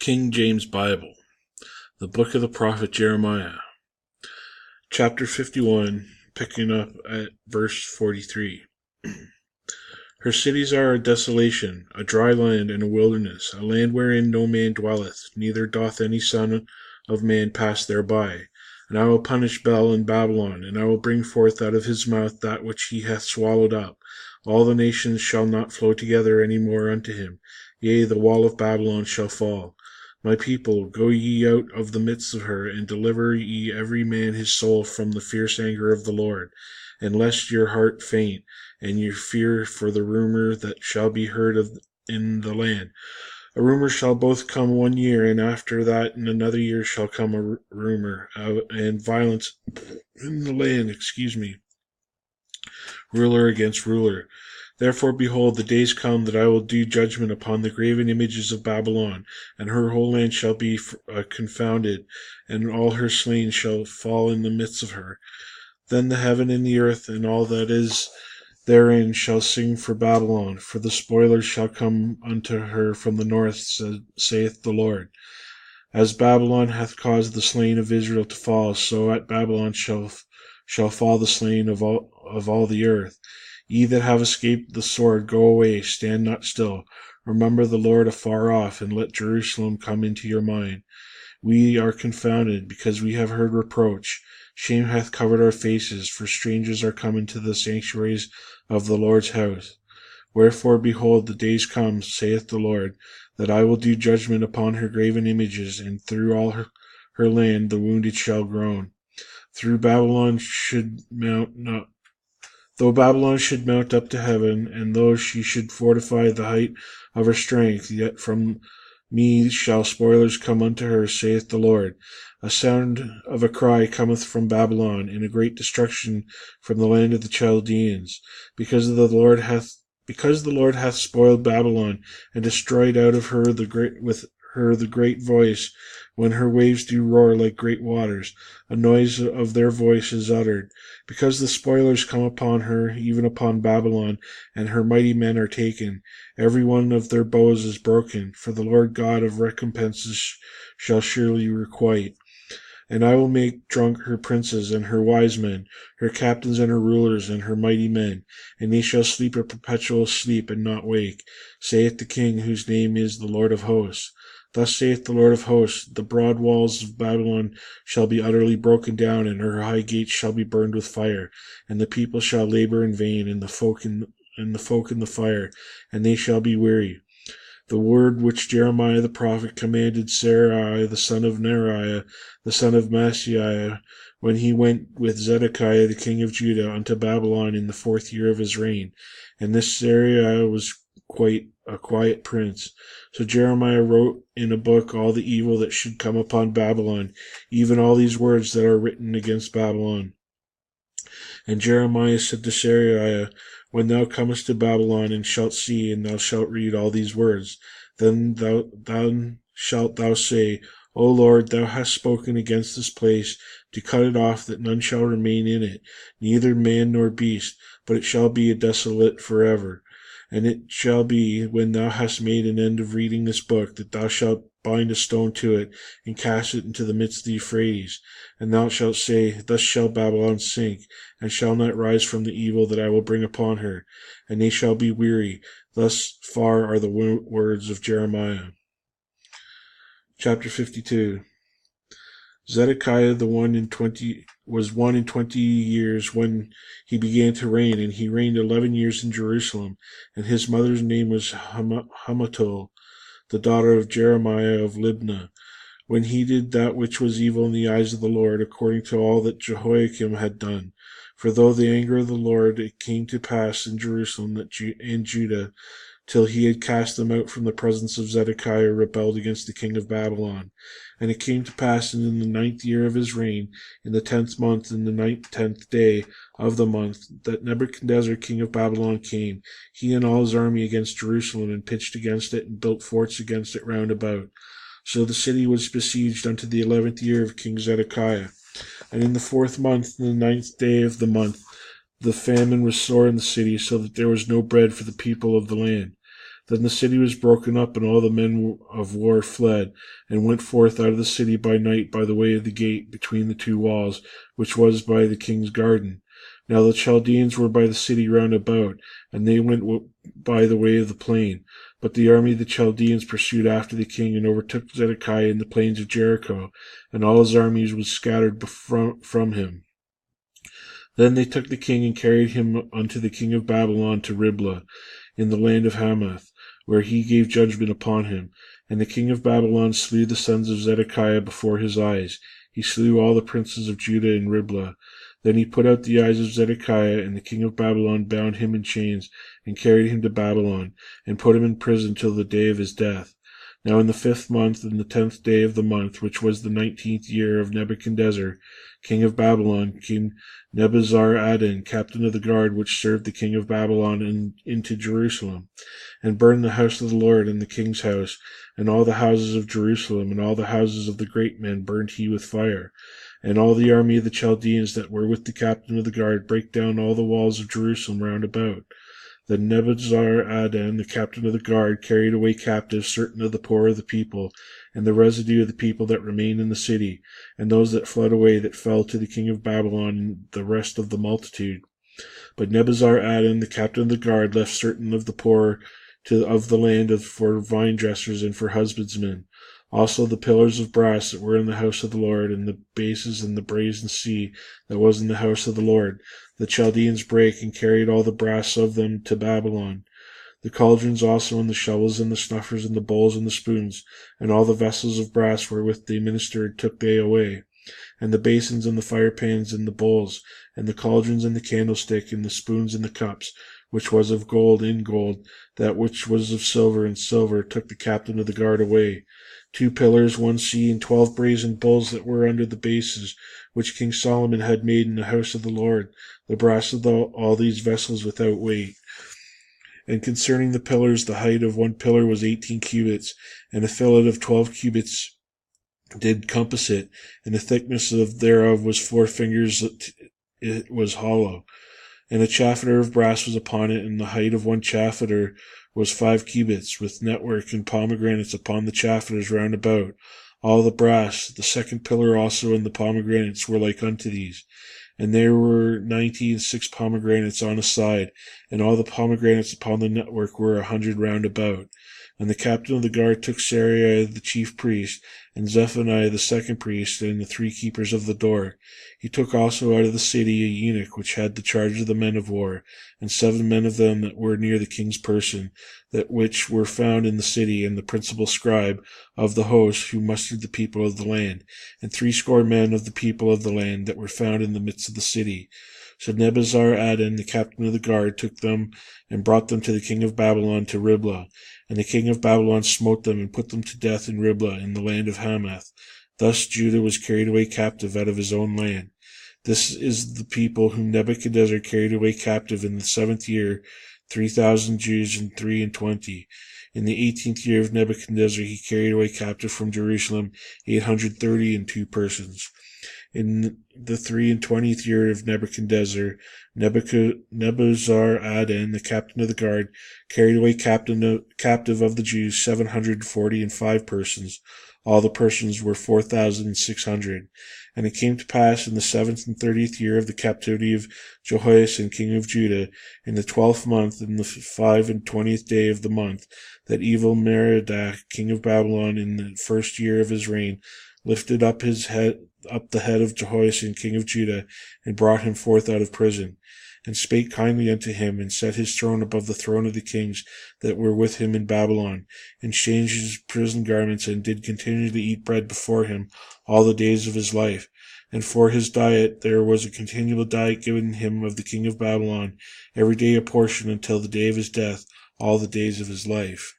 King James Bible, the book of the prophet Jeremiah, chapter 51, picking up at verse 43. Her cities are a desolation, a dry land and a wilderness, a land wherein no man dwelleth, neither doth any son of man pass thereby. And I will punish Bel in Babylon, and I will bring forth out of his mouth that which he hath swallowed up. All the nations shall not flow together any more unto him. Yea, the wall of Babylon shall fall. My people, go ye out of the midst of her, and deliver ye every man his soul from the fierce anger of the Lord. And lest your heart faint, and your fear for the rumor that shall be heard of in the land. A rumor shall both come 1 year, and after that in another year shall come a rumor, and violence in the land, ruler against ruler. Therefore, behold, the days come that I will do judgment upon the graven images of Babylon, and her whole land shall be confounded, and all her slain shall fall in the midst of her. Then the heaven and the earth and all that is therein shall sing for Babylon, for the spoilers shall come unto her from the north, saith the Lord. As Babylon hath caused the slain of Israel to fall, so at Babylon shall fall the slain of all the earth. Ye that have escaped the sword, go away, stand not still. Remember the Lord afar off, and let Jerusalem come into your mind. We are confounded, because we have heard reproach. Shame hath covered our faces, for strangers are come into the sanctuaries of the Lord's house. Wherefore, behold, the days come, saith the Lord, that I will do judgment upon her graven images, and through all her land the wounded shall groan. Though Babylon should mount up to heaven, and though she should fortify the height of her strength, yet from me shall spoilers come unto her, saith the Lord. A sound of a cry cometh from Babylon, and a great destruction from the land of the Chaldeans, because the Lord hath spoiled Babylon, and destroyed out of her the great voice, when her waves do roar like great waters, a noise of their voice is uttered. Because the spoilers come upon her, even upon Babylon, and her mighty men are taken. Every one of their bows is broken, for the Lord God of recompenses shall surely requite. And I will make drunk her princes and her wise men, her captains and her rulers and her mighty men, and they shall sleep a perpetual sleep and not wake, saith the King, whose name is the Lord of hosts. Thus saith the Lord of hosts, the broad walls of Babylon shall be utterly broken down, and her high gates shall be burned with fire, and the people shall labor in vain, and the folk in the fire, and they shall be weary. The word which Jeremiah the prophet commanded Sarai the son of Neriah, the son of Maaseiah, when he went with Zedekiah the king of Judah unto Babylon in the 4th year of his reign. And this Sarai was a quiet prince. So Jeremiah wrote in a book all the evil that should come upon Babylon, even all these words that are written against Babylon. And Jeremiah said to Sarai, when thou comest to Babylon, and shalt see, and thou shalt read all these words, then shalt thou say, O Lord, thou hast spoken against this place, to cut it off, that none shall remain in it, neither man nor beast, but it shall be a desolate forever. And it shall be, when thou hast made an end of reading this book, that thou shalt bind a stone to it, and cast it into the midst of the Euphrates. And thou shalt say, Thus shall Babylon sink, and shall not rise from the evil that I will bring upon her. And they shall be weary. Thus far are the words of Jeremiah. Chapter 52. Zedekiah was 1 and 20 years when he began to reign, and he reigned 11 years in Jerusalem. And his mother's name was Hamutal, the daughter of Jeremiah of Libnah. When he did that which was evil in the eyes of the Lord, according to all that Jehoiakim had done. For though the anger of the Lord, it came to pass in Jerusalem and Judah, till he had cast them out from the presence of Zedekiah, rebelled against the king of Babylon. And it came to pass in the 9th year of his reign, in the 10th month, in the 10th day of the month, that Nebuchadnezzar king of Babylon came, he and all his army, against Jerusalem, and pitched against it, and built forts against it round about. So the city was besieged unto the 11th year of King Zedekiah. And in the 4th month, in the 9th day of the month, the famine was sore in the city, so that there was no bread for the people of the land. Then the city was broken up, and all the men of war fled, and went forth out of the city by night by the way of the gate between the two walls, which was by the king's garden. Now the Chaldeans were by the city round about, and they went by the way of the plain. But the army of the Chaldeans pursued after the king, and overtook Zedekiah in the plains of Jericho, and all his armies was scattered from him. Then they took the king, and carried him unto the king of Babylon to Riblah, in the land of Hamath, where he gave judgment upon him. And the king of Babylon slew the sons of Zedekiah before his eyes. He slew all the princes of Judah in Riblah. Then he put out the eyes of Zedekiah, and the king of Babylon bound him in chains, and carried him to Babylon, and put him in prison till the day of his death. Now in the 5th month, in the 10th day of the month, which was the 19th year of Nebuchadnezzar, king of Babylon, came Nebuzaradan, captain of the guard, which served the king of Babylon, into Jerusalem, and burned the house of the Lord, and the king's house, and all the houses of Jerusalem, and all the houses of the great men burned he with fire. And all the army of the Chaldeans that were with the captain of the guard brake down all the walls of Jerusalem round about. Then Nebuzaradan, the captain of the guard, carried away captive certain of the poor of the people, and the residue of the people that remained in the city, and those that fled away that fell to the king of Babylon, and the rest of the multitude. But Nebuzaradan, the captain of the guard, left certain of the poor of the land for vine dressers and for husbandmen. Also the pillars of brass that were in the house of the Lord, and the bases and the brazen sea that was in the house of the Lord, the Chaldeans brake, and carried all the brass of them to Babylon. The cauldrons also, and the shovels, and the snuffers, and the bowls, and the spoons, and all the vessels of brass wherewith they ministered took they away. And the basins, and the firepans, and the bowls, and the cauldrons, and the candlestick, and the spoons, and the cups, which was of gold in gold, that which was of silver in silver, took the captain of the guard away. 2 pillars, 1 sea, and 12 brazen bulls that were under the bases, which King Solomon had made in the house of the Lord, the brass of all these vessels without weight. And concerning the pillars, the height of 1 pillar was 18 cubits, and a fillet of 12 cubits did compass it, and the thickness thereof was 4 fingers, it was hollow. And a chafeter of brass was upon it, and the height of 1 chafeter was 5 cubits, with network and pomegranates upon the chafeters round about. All the brass, the 2nd pillar also, and the pomegranates were like unto these. And there were 96 pomegranates on a side, and all the pomegranates upon the network were 100 round about. And the captain of the guard took Seraiah the chief priest, and Zephaniah the 2nd priest, and the 3 keepers of the door. He took also out of the city a eunuch which had the charge of the men of war, and 7 men of them that were near the king's person, that which were found in the city, and the principal scribe of the host, who mustered the people of the land, and 60 men of the people of the land that were found in the midst of the city. So Nebuzaradan, the captain of the guard, took them and brought them to the king of Babylon to Riblah. And the king of Babylon smote them and put them to death in Riblah in the land of Hamath. Thus Judah was carried away captive out of his own land. This is the people whom Nebuchadnezzar carried away captive in the 7th year, 3,000 Jews and 23. In the 18th year of Nebuchadnezzar he carried away captive from Jerusalem 832 persons. In the 23rd year of Nebuchadnezzar, Nebuzaradan, the captain of the guard, carried away captive of the Jews 745 persons. All the persons were 4,600. And it came to pass in the 7th and 30th year of the captivity of Jehoiakim king of Judah, in the 12th month, in the 25th day of the month, that Evil-Merodach king of Babylon, in the 1st year of his reign, lifted up the head of Jehoiakim king of Judah, and brought him forth out of prison, and spake kindly unto him, and set his throne above the throne of the kings that were with him in Babylon, and changed his prison garments, and did continually eat bread before him all the days of his life. And for his diet there was a continual diet given him of the king of Babylon, every day a portion until the day of his death, all the days of his life.